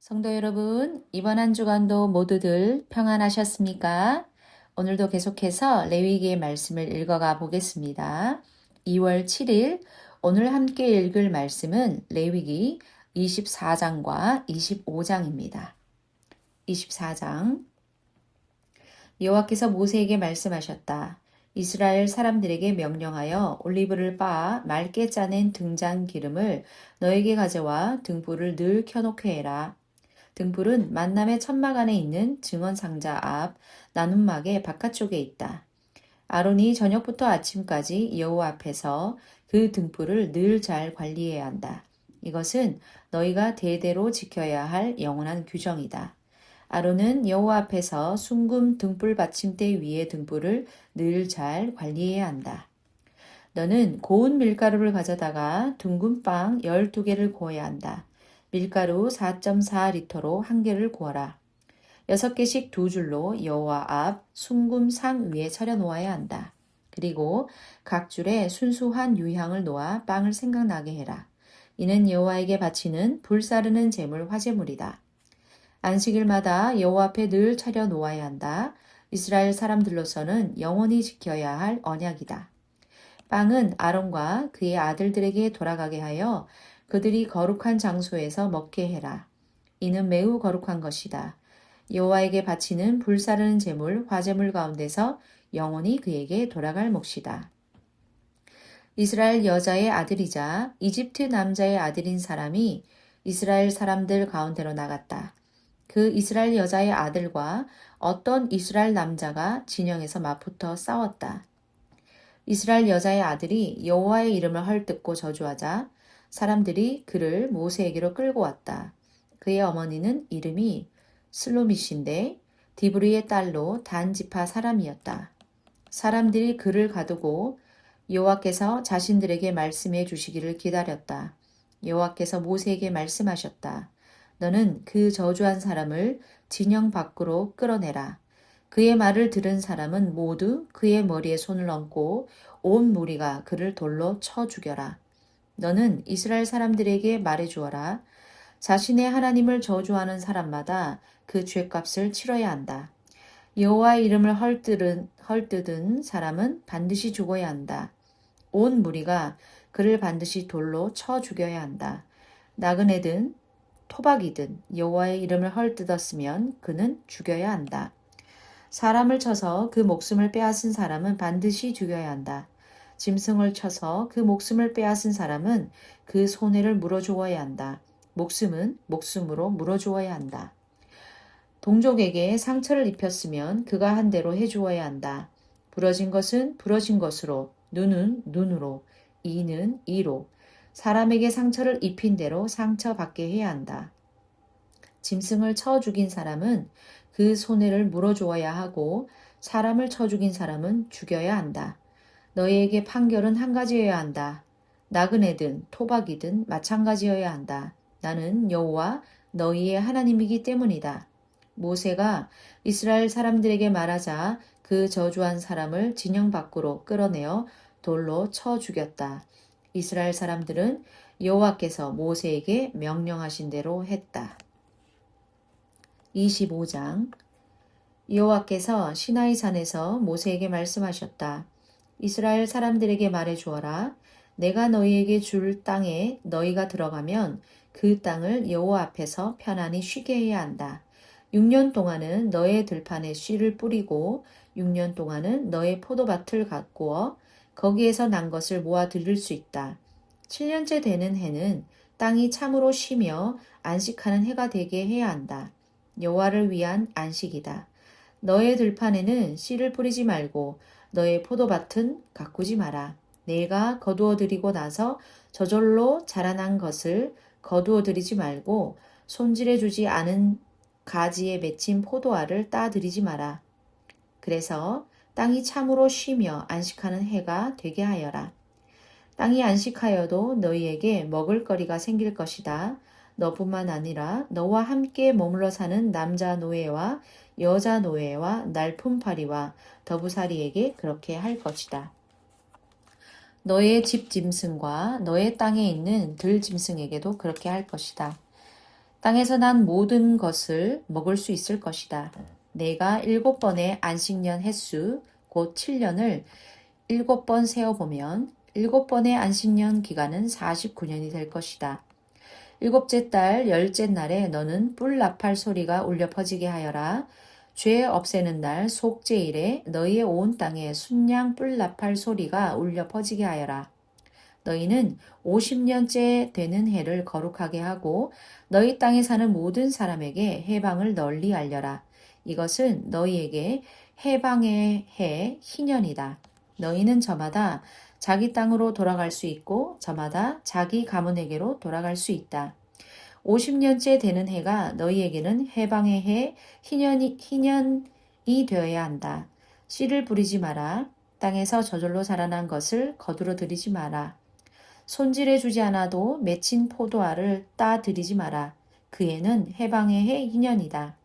성도 여러분, 이번 한 주간도 모두들 평안하셨습니까? 오늘도 계속해서 레위기의 말씀을 읽어가 보겠습니다. 2월 7일 오늘 함께 읽을 말씀은 레위기 24장과 25장입니다. 24장 여호와께서 모세에게 말씀하셨다. 이스라엘 사람들에게 명령하여 올리브를 빻아 맑게 짜낸 등잔 기름을 너에게 가져와 등불을 늘 켜놓게 해라. 등불은 만남의 천막 안에 있는 증언 상자 앞 나눔막의 바깥쪽에 있다. 아론이 저녁부터 아침까지 여호와 앞에서 그 등불을 늘 잘 관리해야 한다. 이것은 너희가 대대로 지켜야 할 영원한 규정이다. 아론은 여호와 앞에서 순금 등불 받침대 위의 등불을 늘 잘 관리해야 한다. 너는 고운 밀가루를 가져다가 둥근 빵 12개를 구워야 한다. 밀가루 4.4리터로 한 개를 구워라. 6개씩 두 줄로 여호와 앞 순금 상 위에 차려 놓아야 한다. 그리고 각 줄에 순수한 유향을 놓아 빵을 생각나게 해라. 이는 여호와에게 바치는 불사르는 제물 화제물이다. 안식일마다 여호와 앞에 늘 차려 놓아야 한다. 이스라엘 사람들로서는 영원히 지켜야 할 언약이다. 빵은 아론과 그의 아들들에게 돌아가게 하여 그들이 거룩한 장소에서 먹게 해라. 이는 매우 거룩한 것이다. 여호와에게 바치는 불사르는 제물, 화제물 가운데서 영원히 그에게 돌아갈 몫이다. 이스라엘 여자의 아들이자 이집트 남자의 아들인 사람이 이스라엘 사람들 가운데로 나갔다. 그 이스라엘 여자의 아들과 어떤 이스라엘 남자가 진영에서 맞붙어 싸웠다. 이스라엘 여자의 아들이 여호와의 이름을 헐뜯고 저주하자 사람들이 그를 모세에게로 끌고 왔다. 그의 어머니는 이름이 슬로미신데 디브리의 딸로 단지파 사람이었다. 사람들이 그를 가두고 여호와께서 자신들에게 말씀해 주시기를 기다렸다. 여호와께서 모세에게 말씀하셨다. 너는 그 저주한 사람을 진영 밖으로 끌어내라. 그의 말을 들은 사람은 모두 그의 머리에 손을 얹고 온 무리가 그를 돌로 쳐 죽여라. 너는 이스라엘 사람들에게 말해 주어라. 자신의 하나님을 저주하는 사람마다 그 죄값을 치러야 한다. 여호와의 이름을 헐뜯은 사람은 반드시 죽어야 한다. 온 무리가 그를 반드시 돌로 쳐 죽여야 한다. 나그네든 토박이든 여호와의 이름을 헐뜯었으면 그는 죽여야 한다. 사람을 쳐서 그 목숨을 빼앗은 사람은 반드시 죽여야 한다. 짐승을 쳐서 그 목숨을 빼앗은 사람은 그 손해를 물어주어야 한다. 목숨은 목숨으로 물어주어야 한다. 동족에게 상처를 입혔으면 그가 한 대로 해주어야 한다. 부러진 것은 부러진 것으로, 눈은 눈으로, 이는 이로, 사람에게 상처를 입힌 대로 상처받게 해야 한다. 짐승을 쳐 죽인 사람은 그 손해를 물어주어야 하고 사람을 쳐 죽인 사람은 죽여야 한다. 너희에게 판결은 한 가지여야 한다. 나그네든 토박이든 마찬가지여야 한다. 나는 여호와 너희의 하나님이기 때문이다. 모세가 이스라엘 사람들에게 말하자 그 저주한 사람을 진영 밖으로 끌어내어 돌로 쳐 죽였다. 이스라엘 사람들은 여호와께서 모세에게 명령하신 대로 했다. 25장 여호와께서 시나이 산에서 모세에게 말씀하셨다. 이스라엘 사람들에게 말해 주어라. 내가 너희에게 줄 땅에 너희가 들어가면 그 땅을 여호와 앞에서 편안히 쉬게 해야 한다. 6년 동안은 너의 들판에 씨를 뿌리고 6년 동안은 너의 포도밭을 가꾸어 거기에서 난 것을 모아 들일 수 있다. 7년째 되는 해는 땅이 참으로 쉬며 안식하는 해가 되게 해야 한다. 여호와를 위한 안식이다. 너의 들판에는 씨를 뿌리지 말고 너의 포도밭은 가꾸지 마라. 내가 거두어 들이고 나서 저절로 자라난 것을 거두어 들이지 말고 손질해 주지 않은 가지에 맺힌 포도알을 따 들이지 마라. 그래서 땅이 참으로 쉬며 안식하는 해가 되게 하여라. 땅이 안식하여도 너희에게 먹을 거리가 생길 것이다. 너뿐만 아니라 너와 함께 머물러 사는 남자 노예와 여자 노예와 날품파리와 더부살이에게 그렇게 할 것이다. 너의 집 짐승과 너의 땅에 있는 들 짐승에게도 그렇게 할 것이다. 땅에서 난 모든 것을 먹을 수 있을 것이다. 내가 7번의 안식년 횟수, 곧 7년을 7번 세어보면 7번의 안식년 기간은 49년이 될 것이다. 일곱째 달 열째 날에 너는 뿔 나팔 소리가 울려 퍼지게 하여라. 죄 없애는 날 속죄일에 너희의 온 땅에 순양 뿔 나팔 소리가 울려 퍼지게 하여라. 너희는 50년째 되는 해를 거룩하게 하고 너희 땅에 사는 모든 사람에게 해방을 널리 알려라. 이것은 너희에게 해방의 해 희년이다. 너희는 저마다 자기 땅으로 돌아갈 수 있고 저마다 자기 가문에게로 돌아갈 수 있다. 50년째 되는 해가 너희에게는 해방의 해 희년이 되어야 한다. 씨를 부리지 마라. 땅에서 저절로 자라난 것을 거두러 들이지 마라. 손질해 주지 않아도 맺힌 포도알을 따 들이지 마라. 그 해는 해방의 해 희년이다.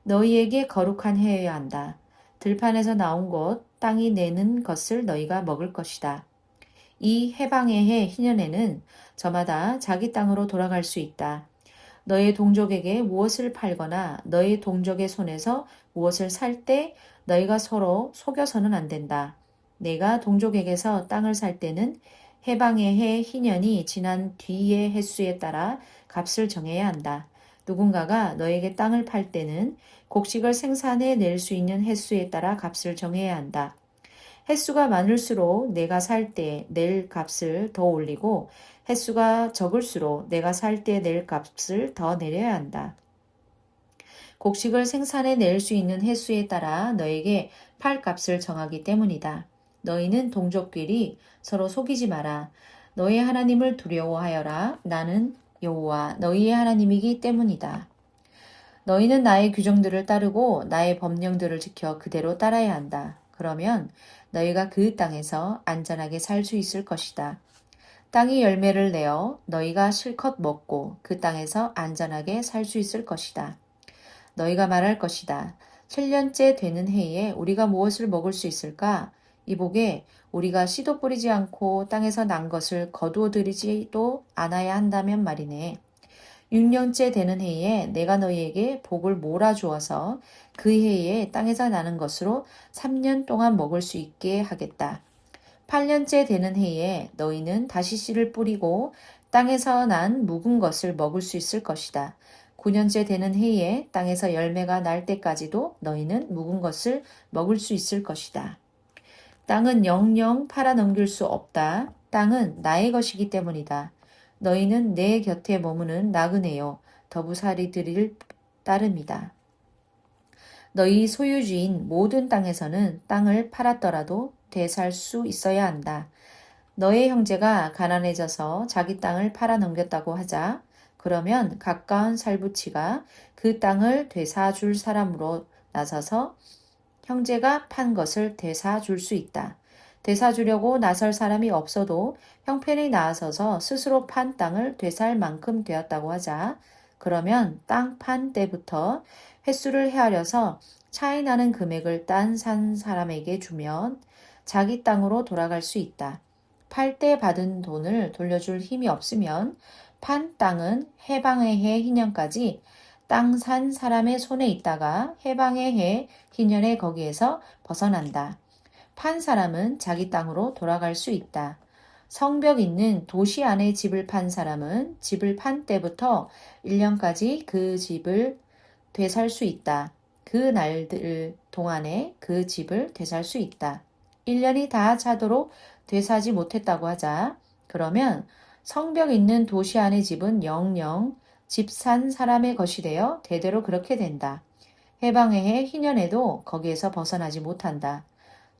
너희에게 거룩한 해여야 한다. 들판에서 나온 것, 땅이 내는 것을 너희가 먹을 것이다. 이 해방의 해 희년에는 저마다 자기 땅으로 돌아갈 수 있다. 너의 동족에게 무엇을 팔거나 너의 동족의 손에서 무엇을 살 때 너희가 서로 속여서는 안 된다. 내가 동족에게서 땅을 살 때는 해방의 해 희년이 지난 뒤의 횟수에 따라 값을 정해야 한다. 누군가가 너에게 땅을 팔 때는 곡식을 생산해 낼 수 있는 횟수에 따라 값을 정해야 한다. 횟수가 많을수록 내가 살 때 낼 값을 더 올리고 횟수가 적을수록 내가 살 때 낼 값을 더 내려야 한다. 곡식을 생산해 낼 수 있는 횟수에 따라 너에게 팔 값을 정하기 때문이다. 너희는 동족끼리 서로 속이지 마라. 너희 하나님을 두려워하여라. 나는 여호와 너희의 하나님이기 때문이다. 너희는 나의 규정들을 따르고 나의 법령들을 지켜 그대로 따라야 한다. 그러면 너희가 그 땅에서 안전하게 살 수 있을 것이다. 땅이 열매를 내어 너희가 실컷 먹고 그 땅에서 안전하게 살 수 있을 것이다. 너희가 말할 것이다. 7년째 되는 해에 우리가 무엇을 먹을 수 있을까? 이보게 우리가 씨도 뿌리지 않고 땅에서 난 것을 거두어 들이지도 않아야 한다면 말이네. 6년째 되는 해에 내가 너희에게 복을 몰아주어서 그 해에 땅에서 나는 것으로 3년 동안 먹을 수 있게 하겠다. 8년째 되는 해에 너희는 다시 씨를 뿌리고 땅에서 난 묵은 것을 먹을 수 있을 것이다. 9년째 되는 해에 땅에서 열매가 날 때까지도 너희는 묵은 것을 먹을 수 있을 것이다. 땅은 영영 팔아넘길 수 없다. 땅은 나의 것이기 때문이다. 너희는 내 곁에 머무는 나그네요. 더부살이들일 따름이다. 너희 소유주인 모든 땅에서는 땅을 팔았더라도 되살 수 있어야 한다. 너의 형제가 가난해져서 자기 땅을 팔아넘겼다고 하자. 그러면 가까운 살부치가 그 땅을 되사줄 사람으로 나서서 형제가 판 것을 되사줄 수 있다. 되사주려고 나설 사람이 없어도 형편이 나아서서 스스로 판 땅을 되살 만큼 되었다고 하자. 그러면 땅 판 때부터 횟수를 헤아려서 차이 나는 금액을 딴 산 사람에게 주면 자기 땅으로 돌아갈 수 있다. 팔 때 받은 돈을 돌려줄 힘이 없으면 판 땅은 해방의 해 희년까지 땅 산 사람의 손에 있다가 해방의 해 희년에 거기에서 벗어난다. 판 사람은 자기 땅으로 돌아갈 수 있다. 성벽 있는 도시 안에 집을 판 사람은 집을 판 때부터 1년까지 그 집을 되살 수 있다. 그 날들 동안에 그 집을 되살 수 있다. 1년이 다 차도록 되사지 못했다고 하자. 그러면 성벽 있는 도시 안의 집은 영영 집 산 사람의 것이 되어 대대로 그렇게 된다. 해방의 해 희년에도 거기에서 벗어나지 못한다.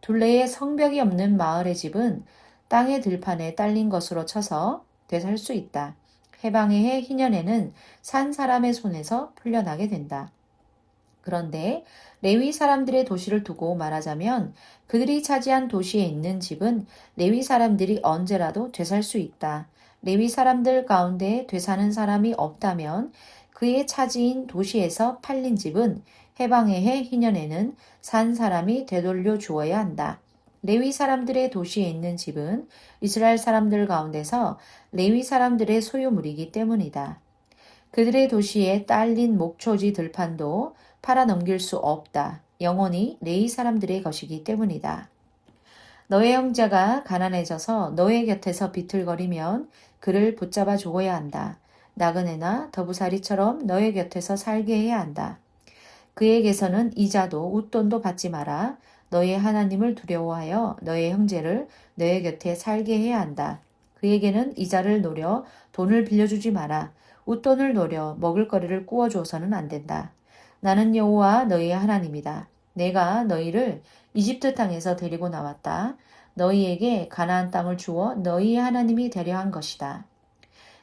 둘레에 성벽이 없는 마을의 집은 땅의 들판에 딸린 것으로 쳐서 되살 수 있다. 해방의 해 희년에는 산 사람의 손에서 풀려나게 된다. 그런데 레위 사람들의 도시를 두고 말하자면 그들이 차지한 도시에 있는 집은 레위 사람들이 언제라도 되살 수 있다. 레위 사람들 가운데 되사는 사람이 없다면 그의 차지인 도시에서 팔린 집은 해방의 해 희년에는 산 사람이 되돌려 주어야 한다. 레위 사람들의 도시에 있는 집은 이스라엘 사람들 가운데서 레위 사람들의 소유물이기 때문이다. 그들의 도시에 딸린 목초지 들판도 팔아넘길 수 없다. 영원히 레위 사람들의 것이기 때문이다. 너의 형제가 가난해져서 너의 곁에서 비틀거리면 그를 붙잡아 주어야 한다. 나그네나 더부살이처럼 너의 곁에서 살게 해야 한다. 그에게서는 이자도 웃돈도 받지 마라. 너의 하나님을 두려워하여 너의 형제를 너의 곁에 살게 해야 한다. 그에게는 이자를 노려 돈을 빌려주지 마라. 웃돈을 노려 먹을거리를 구워주어서는 안 된다. 나는 여호와 너희의 하나님이다. 내가 너희를 이집트 땅에서 데리고 나왔다. 너희에게 가나안 땅을 주어 너희의 하나님이 되려 한 것이다.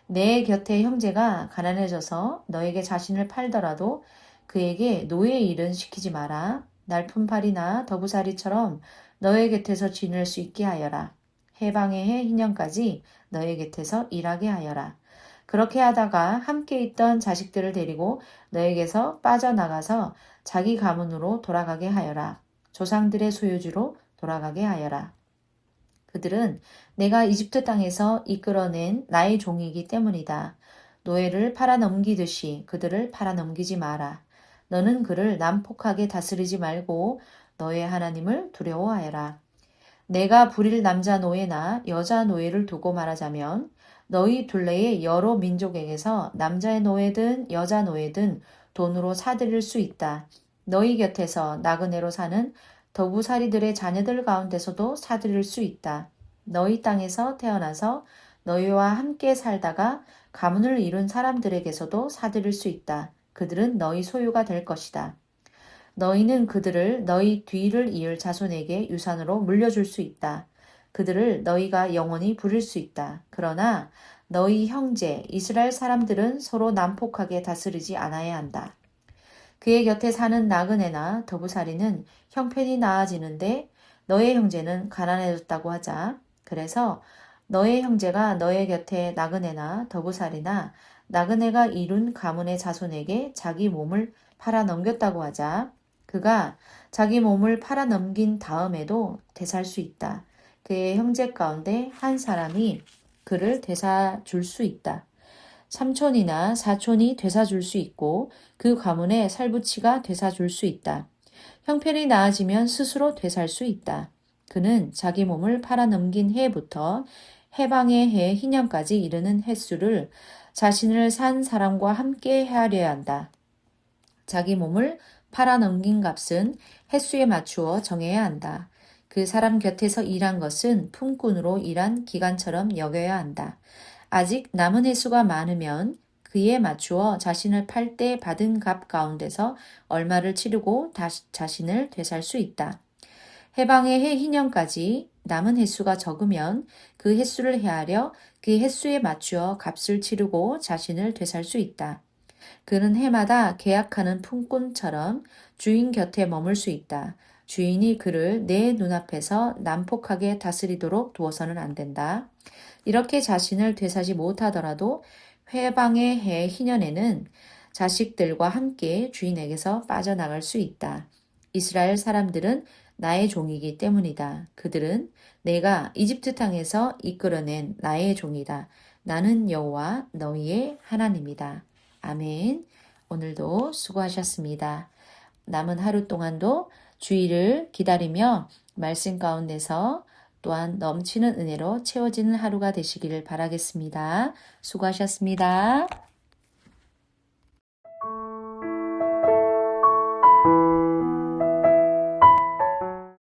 내 곁에 형제가 가난해져서 너에게 자신을 팔더라도 그에게 노예 일은 시키지 마라. 날품팔이나 더부살이처럼 너의 곁에서 지낼 수 있게 하여라. 해방의 해 희년까지 너의 곁에서 일하게 하여라. 그렇게 하다가 함께 있던 자식들을 데리고 너에게서 빠져나가서 자기 가문으로 돌아가게 하여라. 조상들의 소유지로 돌아가게 하여라. 그들은 내가 이집트 땅에서 이끌어낸 나의 종이기 때문이다. 노예를 팔아넘기듯이 그들을 팔아넘기지 마라. 너는 그를 난폭하게 다스리지 말고 너의 하나님을 두려워하여라. 내가 부릴 남자 노예나 여자 노예를 두고 말하자면 너희 둘레의 여러 민족에게서 남자의 노예든 여자 노예든 돈으로 사들일 수 있다. 너희 곁에서 나그네로 사는 더부살이들의 자녀들 가운데서도 사들일 수 있다. 너희 땅에서 태어나서 너희와 함께 살다가 가문을 이룬 사람들에게서도 사들일 수 있다. 그들은 너희 소유가 될 것이다. 너희는 그들을 너희 뒤를 이을 자손에게 유산으로 물려줄 수 있다. 그들을 너희가 영원히 부릴 수 있다. 그러나 너희 형제 이스라엘 사람들은 서로 난폭하게 다스리지 않아야 한다. 그의 곁에 사는 나그네나 더부살이는 형편이 나아지는데 너의 형제는 가난해졌다고 하자. 그래서 너의 형제가 너의 곁에 나그네나 더부살이나 나그네가 이룬 가문의 자손에게 자기 몸을 팔아 넘겼다고 하자. 그가 자기 몸을 팔아 넘긴 다음에도 되살 수 있다. 그의 형제 가운데 한 사람이 그를 되사줄 수 있다. 삼촌이나 사촌이 되사줄 수 있고 그 가문의 살부치가 되사줄 수 있다. 형편이 나아지면 스스로 되살 수 있다. 그는 자기 몸을 팔아넘긴 해부터 해방의 해 희년까지 이르는 횟수를 자신을 산 사람과 함께 헤아려야 한다. 자기 몸을 팔아넘긴 값은 횟수에 맞추어 정해야 한다. 그 사람 곁에서 일한 것은 품꾼으로 일한 기간처럼 여겨야 한다. 아직 남은 횟수가 많으면 그에 맞추어 자신을 팔 때 받은 값 가운데서 얼마를 치르고 자신을 되살 수 있다. 해방의 해 희년까지 남은 횟수가 적으면 그 횟수를 헤아려 그 횟수에 맞추어 값을 치르고 자신을 되살 수 있다. 그는 해마다 계약하는 품꾼처럼 주인 곁에 머물 수 있다. 주인이 그를 내 눈앞에서 난폭하게 다스리도록 두어서는 안 된다. 이렇게 자신을 되사지 못하더라도 회방의 해 희년에는 자식들과 함께 주인에게서 빠져나갈 수 있다. 이스라엘 사람들은 나의 종이기 때문이다. 그들은 내가 이집트 땅에서 이끌어낸 나의 종이다. 나는 여호와 너희의 하나님이다. 아멘. 오늘도 수고하셨습니다. 남은 하루 동안도 주일을 기다리며 말씀 가운데서 또한 넘치는 은혜로 채워지는 하루가 되시기를 바라겠습니다. 수고하셨습니다.